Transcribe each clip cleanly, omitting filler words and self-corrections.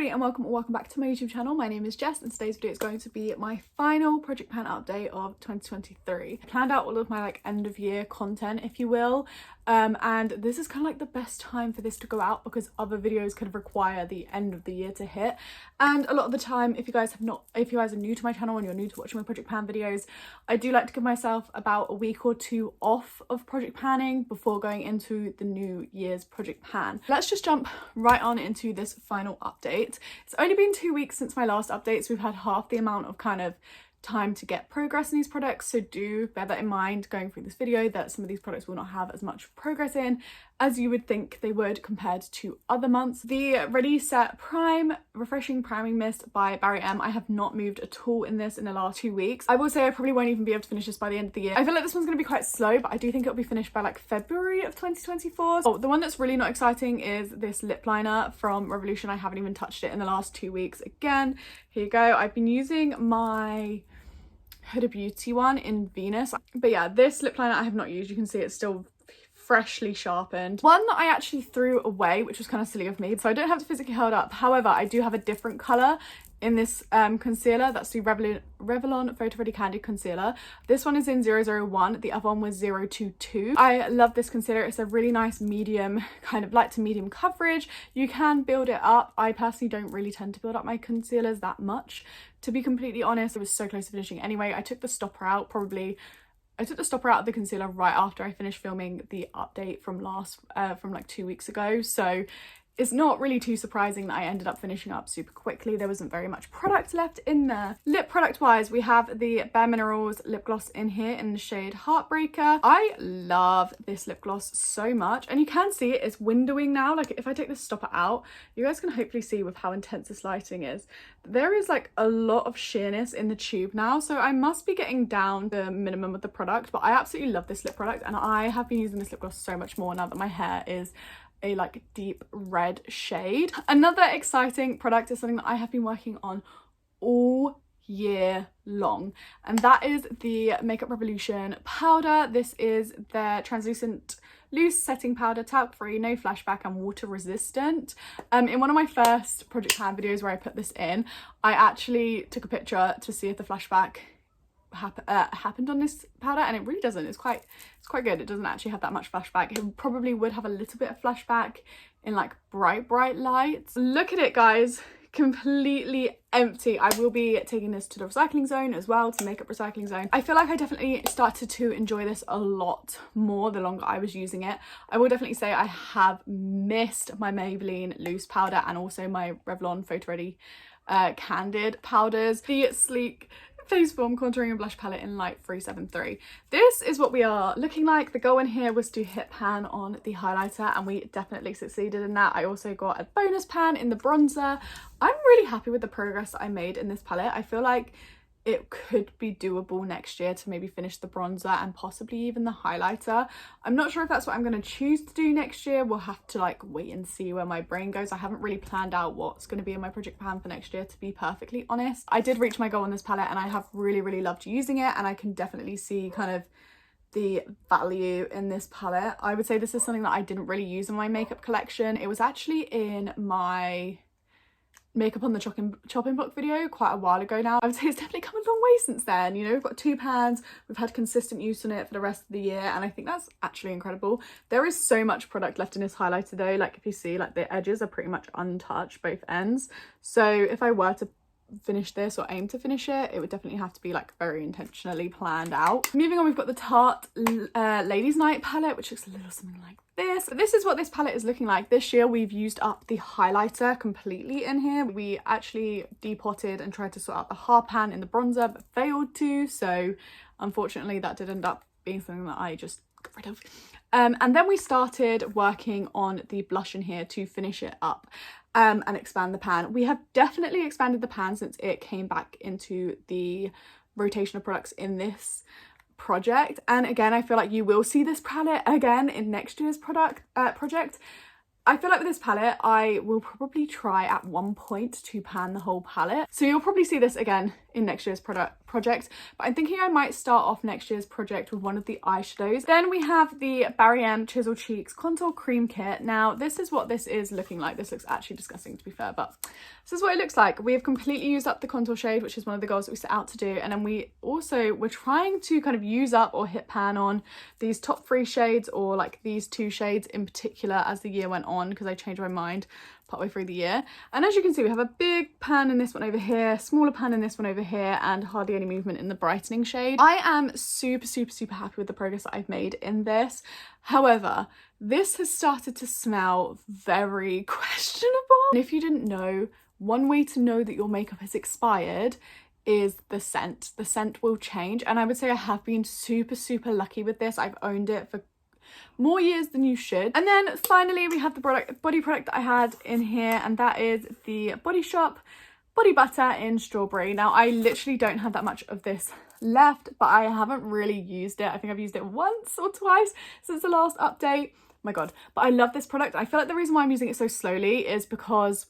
everybody and welcome back to my YouTube channel. My name is Jess and today's video is going to be my final project pan update of 2023. I planned out all of my end of year content, if you will, and this is kind of the best time for this to go out because other videos kind of require the end of the year to hit. And a lot of the time, if you guys are new to my channel and you're new to watching my project pan videos, I do like to give myself about a week or two off of project panning before going into the new year's project pan. Let's just jump right on into this final update. It's only been 2 weeks since my last update, so we've had half the amount of kind of time to get progress in these products, so do bear that in mind going through this video, that some of these products will not have as much progress in as you would think they would compared to other months. The Ready Set Prime Refreshing Priming Mist by Barry M, I have not moved at all in this in the last 2 weeks. I will say I probably won't even be able to finish this by the end of the year. I feel like this one's going to be quite slow, but I do think it'll be finished by February of 2024. Oh, the one that's really not exciting is this lip liner from Revolution. I haven't even touched it in the last 2 weeks. Again, here you go. I've been using my Huda Beauty one in Venus, but yeah, this lip liner I have not used. You can see it's still freshly sharpened. One that I actually threw away, which was kind of silly of me, so I don't have to physically hold up. However, I do have a different color in this concealer. That's the Revlon Photo Ready Candid Concealer. This one is in 001, the other one was 022. I love this concealer. It's a really nice medium, kind of light to medium coverage. You can build it up. I personally don't really tend to build up my concealers that much, to be completely honest. It was so close to finishing anyway. I took the stopper out of the concealer right after I finished filming the update from from 2 weeks ago, so it's not really too surprising that I ended up finishing up super quickly. There wasn't very much product left in there. Lip product wise, we have the Bare Minerals lip gloss in here in the shade Heartbreaker. I love this lip gloss so much, and you can see it's windowing now. If I take this stopper out, you guys can hopefully see with how intense this lighting is, there is a lot of sheerness in the tube now, so I must be getting down the minimum of the product. But I absolutely love this lip product, and I have been using this lip gloss so much more now that my hair is a deep red shade. Another exciting product is something that I have been working on all year long, and that is the Makeup Revolution powder. This is their translucent loose setting powder, talc free, no flashback and water resistant. In one of my first project pan videos where I put this in, I actually took a picture to see if the flashback happened on this powder, and it really doesn't. It's quite good. It doesn't actually have that much flashback. It probably would have a little bit of flashback in bright lights. Look at it, guys, completely empty. I will be taking this to the recycling zone as well, to makeup recycling zone. I feel like I definitely started to enjoy this a lot more the longer I was using it. I will definitely say I have missed my Maybelline loose powder and also my Revlon Photo Ready Candid powders. The sleek Face Form Contouring and Blush Palette in Light 373. This is what we are looking like. The goal in here was to hit pan on the highlighter, and we definitely succeeded in that. I also got a bonus pan in the bronzer. I'm really happy with the progress that I made in this palette. I feel like it could be doable next year to maybe finish the bronzer and possibly even the highlighter. I'm not sure if that's what I'm going to choose to do next year. We'll have to wait and see where my brain goes. I haven't really planned out what's going to be in my project pan for next year, to be perfectly honest. I did reach my goal on this palette and I have really loved using it, and I can definitely see kind of the value in this palette. I would say this is something that I didn't really use in my makeup collection. It was actually in my makeup on the chopping block video quite a while ago now. I would say it's definitely come a long way since then. You know, we've got 2 pans, we've had consistent use on it for the rest of the year, and I think that's actually incredible. There is so much product left in this highlighter though. If you see, the edges are pretty much untouched, both ends. So if I were to finish this or aim to finish it, it would definitely have to be very intentionally planned out. Moving on, we've got the Tarte Ladies Night palette, which looks a little something like this. This is what this palette is looking like. This year we've used up the highlighter completely in here. We actually depotted and tried to sort out the hard pan in the bronzer but failed to, so unfortunately that did end up being something that I just got rid of. And then we started working on the blush in here to finish it up and expand the pan. We have definitely expanded the pan since it came back into the rotation of products in this project, and again I feel like you will see this palette again in next year's project. I feel like with this palette I will probably try at one point to pan the whole palette, so you'll probably see this again in next year's project project, but I'm thinking I might start off next year's project with one of the eyeshadows. Then we have the Barry M Chisel Cheeks Contour Cream Kit. Now this is what this is looking like. This looks actually disgusting, to be fair, but this is what it looks like. We have completely used up the contour shade, which is one of the goals that we set out to do, and then we're trying to kind of use up or hit pan on these top 3 shades, or like these 2 shades in particular, as the year went on, because I changed my mind partway through the year. And as you can see, we have a big pan in this one over here, smaller pan in this one over here, and hardly any movement in the brightening shade. I am super happy with the progress that I've made in this. However, this has started to smell very questionable. And if you didn't know, one way to know that your makeup has expired is the scent. The scent will change, and I would say I have been super lucky with this. I've owned it for more years than you should. And then finally we have the body product that I had in here, and that is the Body Shop Body Butter in Strawberry. Now I literally don't have that much of this left, but I haven't really used it. I think I've used it once or twice since the last update. My god, but I love this product. I feel like the reason why I'm using it so slowly is because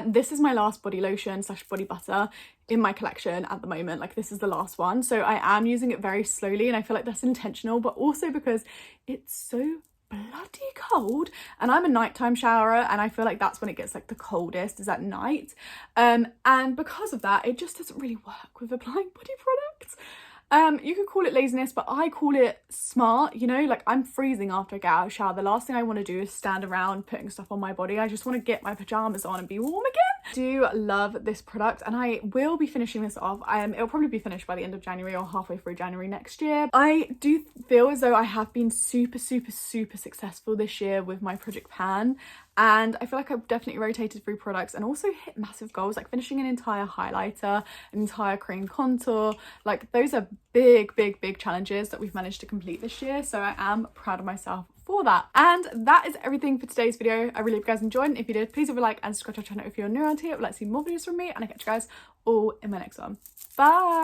this is my last body lotion / body butter in my collection at the moment. Like, this is the last one, so I am using it very slowly, and I feel like that's intentional, but also because it's so bloody cold, and I'm a nighttime showerer, and I feel like that's when it gets like the coldest, is at night, and because of that, it just doesn't really work with applying body products. You could call it laziness, but I call it smart, you know, like I'm freezing after I get out of the shower. The last thing I want to do is stand around putting stuff on my body. I just want to get my pajamas on and be warm again. I do love this product, and I will be finishing this off. It'll probably be finished by the end of January or halfway through January next year. I do feel as though I have been super successful this year with my Project Pan, and I feel like I've definitely rotated through products and also hit massive goals, like finishing an entire highlighter, an entire cream contour. Like, those are big challenges that we've managed to complete this year, so I am proud of myself for that. And that is everything for today's video. I really hope you guys enjoyed, and if you did, please leave a like and subscribe to our channel if you're new around here. I'd like to see more videos from me, and I'll catch you guys all in my next one. Bye.